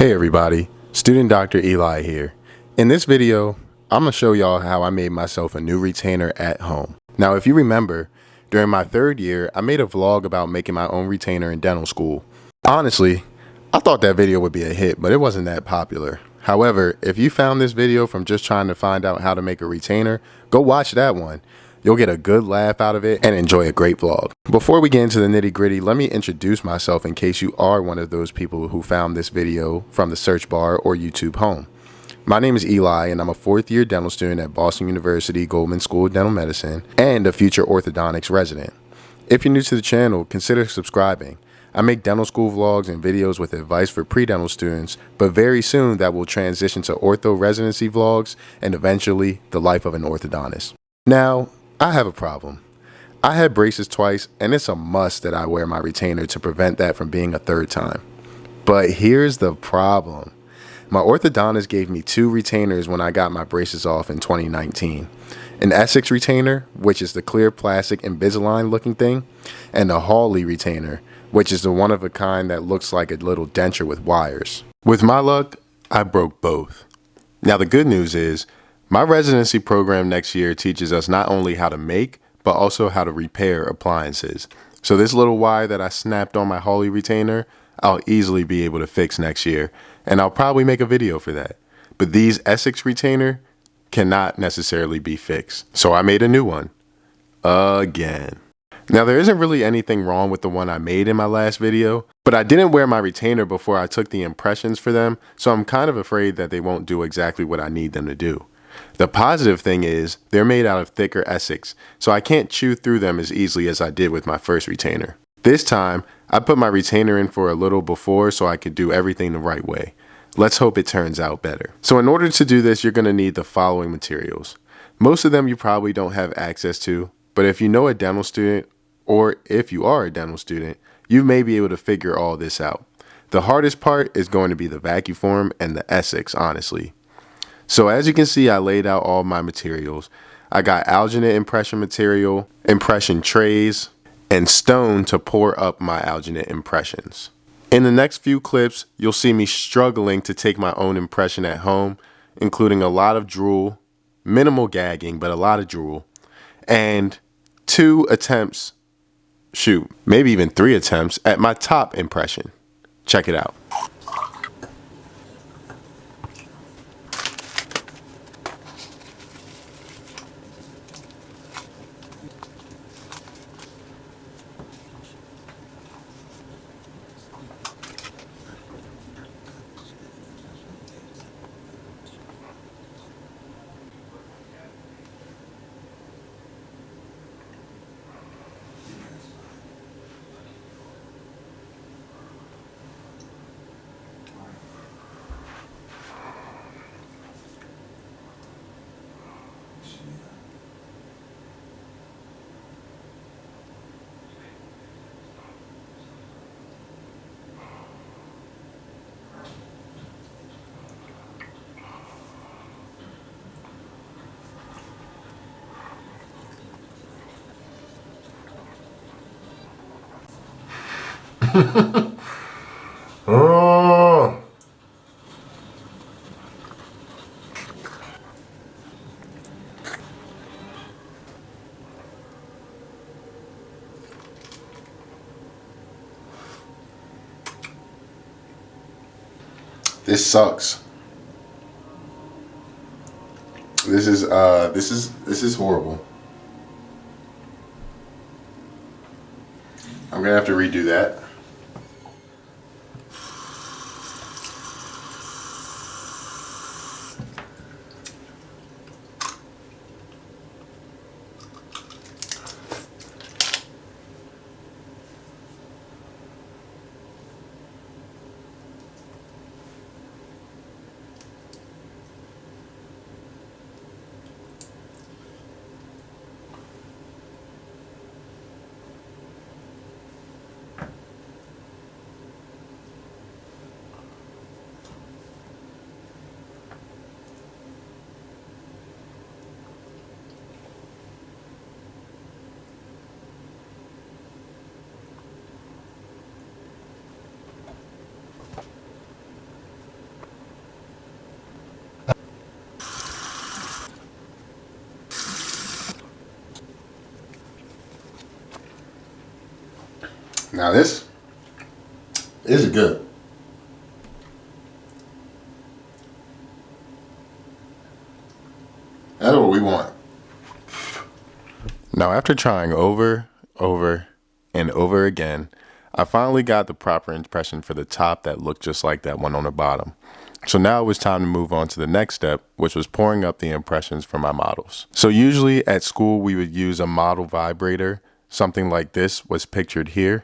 Hey everybody, Student Dr. Eli here. In this video, I'm going to show y'all how I made myself a new retainer at home. Now if you remember, during my third year, I made a vlog about making my own retainer in dental school. Honestly, I thought that video would be a hit, but it wasn't that popular. However, if you found this video from just trying to find out how to make a retainer, go watch that one. You'll get a good laugh out of it and enjoy a great vlog. Before we get into the nitty gritty, let me introduce myself in case you are one of those people who found this video from the search bar or YouTube home. My name is Eli and I'm a fourth year dental student at Boston University Goldman School of Dental Medicine and a future orthodontics resident. If you're new to the channel, consider subscribing. I make dental school vlogs and videos with advice for pre-dental students, but very soon that will transition to ortho residency vlogs and eventually the life of an orthodontist. Now, I have a problem. I had braces twice and it's a must that I wear my retainer to prevent that from being a third time. But here's the problem. My orthodontist gave me two retainers when I got my braces off in 2019. An essix retainer, which is the clear plastic Invisalign looking thing, and a Hawley retainer, which is the one of a kind that looks like a little denture with wires. With my luck, I broke both. Now the good news is, my residency program next year teaches us not only how to make, but also how to repair appliances. So this little wire that I snapped on my Hawley retainer, I'll easily be able to fix next year, and I'll probably make a video for that. But these essix retainer cannot necessarily be fixed. So I made a new one. Again. Now there isn't really anything wrong with the one I made in my last video, but I didn't wear my retainer before I took the impressions for them, so I'm kind of afraid that they won't do exactly what I need them to do. The positive thing is they're made out of thicker essix, so I can't chew through them as easily as I did with my first retainer. This time, I put my retainer in for a little before so I could do everything the right way. Let's hope it turns out better. So in order to do this, you're going to need the following materials. Most of them you probably don't have access to, but if you know a dental student, or if you are a dental student, you may be able to figure all this out. The hardest part is going to be the vacuum form and the essix, honestly. So as you can see, I laid out all my materials. I got alginate impression material, impression trays, and stone to pour up my alginate impressions. In the next few clips, you'll see me struggling to take my own impression at home, including a lot of drool, minimal gagging, but a lot of drool, and 2 attempts, maybe even 3 attempts at my top impression. Check it out. Oh. This sucks. This is horrible. I'm gonna have to redo that. Now this is good. That's what we want. Now after trying over, and over again, I finally got the proper impression for the top that looked just like that one on the bottom. So now it was time to move on to the next step, which was pouring up the impressions for my models. So usually at school we would use a model vibrator. Something like this was pictured here,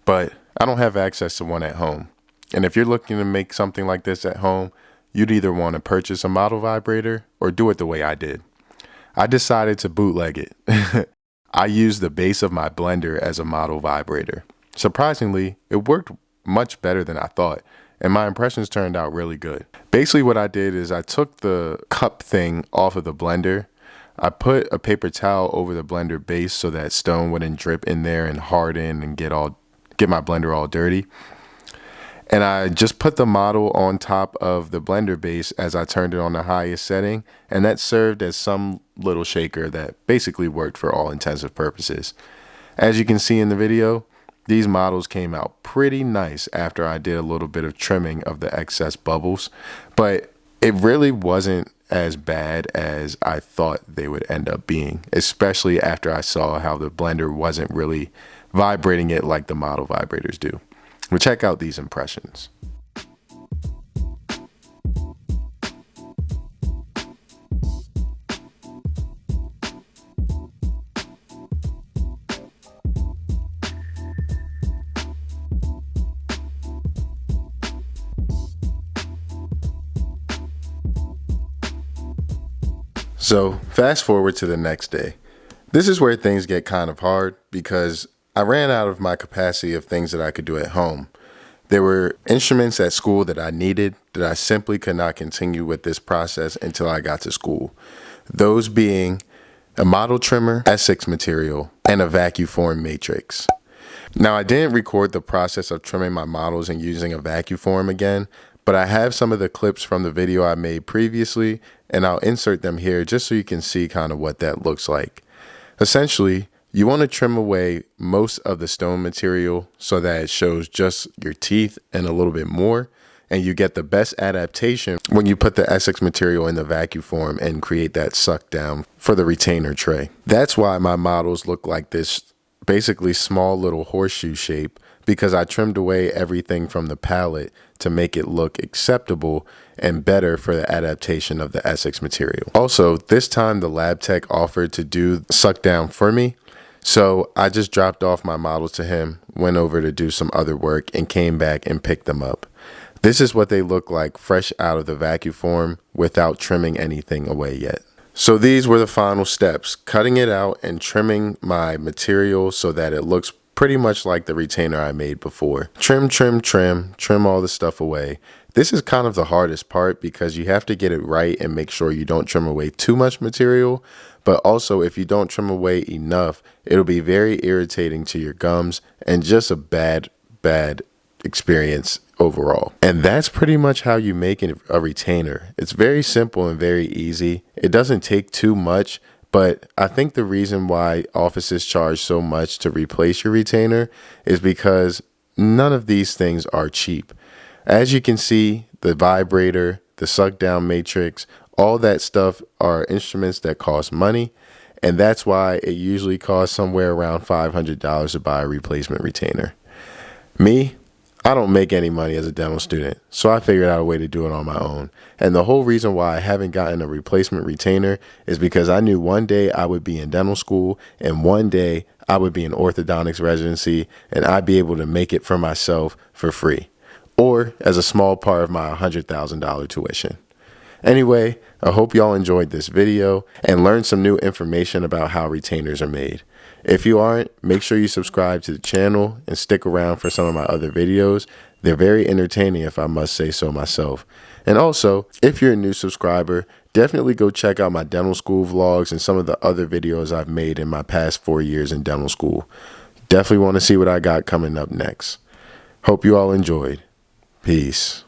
but I don't have access to one at home. And if you're looking to make something like this at home, you'd either want to purchase a model vibrator or do it the way I did. I decided to bootleg it. I used the base of my blender as a model vibrator. Surprisingly, it worked much better than I thought, and my impressions turned out really good. Basically what I did is I took the cup thing off of the blender. I put a paper towel over the blender base so that stone wouldn't drip in there and harden and get my blender all dirty. And I just put the model on top of the blender base as I turned it on the highest setting, and that served as some little shaker that basically worked for all intensive purposes. As you can see in the video, these models came out pretty nice after I did a little bit of trimming of the excess bubbles, but it really wasn't as bad as I thought they would end up being, especially after I saw how the blender wasn't really vibrating it like the model vibrators do. But check out these impressions. So fast forward to the next day. This is where things get kind of hard because I ran out of my capacity of things that I could do at home. There were instruments at school that I needed that I simply could not continue with this process until I got to school. Those being a model trimmer, essix material, and a vacuum form matrix. Now I didn't record the process of trimming my models and using a vacuum form again, but I have some of the clips from the video I made previously, and I'll insert them here just so you can see kind of what that looks like. Essentially, you want to trim away most of the stone material so that it shows just your teeth and a little bit more, and you get the best adaptation when you put the essix material in the vacuum form and create that suck down for the retainer tray. That's why my models look like this basically small little horseshoe shape, because I trimmed away everything from the palette to make it look acceptable and better for the adaptation of the essix material. Also, this time the lab tech offered to do suck down for me. So I just dropped off my models to him, went over to do some other work, and came back and picked them up. This is what they look like fresh out of the vacuum form without trimming anything away yet. So these were the final steps, cutting it out and trimming my material so that it looks pretty much like the retainer I made before. Trim all the stuff away. This is kind of the hardest part because you have to get it right and make sure you don't trim away too much material. But also, if you don't trim away enough, it'll be very irritating to your gums and just a bad experience overall. And that's pretty much how you make a retainer. It's very simple and very easy. It doesn't take too much, but I think the reason why offices charge so much to replace your retainer is because none of these things are cheap. As you can see, the vibrator, the suck down matrix, all that stuff are instruments that cost money, and that's why it usually costs somewhere around $500 to buy a replacement retainer. Me, I don't make any money as a dental student, so I figured out a way to do it on my own. And the whole reason why I haven't gotten a replacement retainer is because I knew one day I would be in dental school and one day I would be in orthodontics residency and I'd be able to make it for myself for free, or as a small part of my $100,000 tuition. Anyway, I hope y'all enjoyed this video and learned some new information about how retainers are made. If you aren't, make sure you subscribe to the channel and stick around for some of my other videos. They're very entertaining, if I must say so myself. And also, if you're a new subscriber, definitely go check out my dental school vlogs and some of the other videos I've made in my past 4 years in dental school. Definitely want to see what I got coming up next. Hope you all enjoyed. Peace.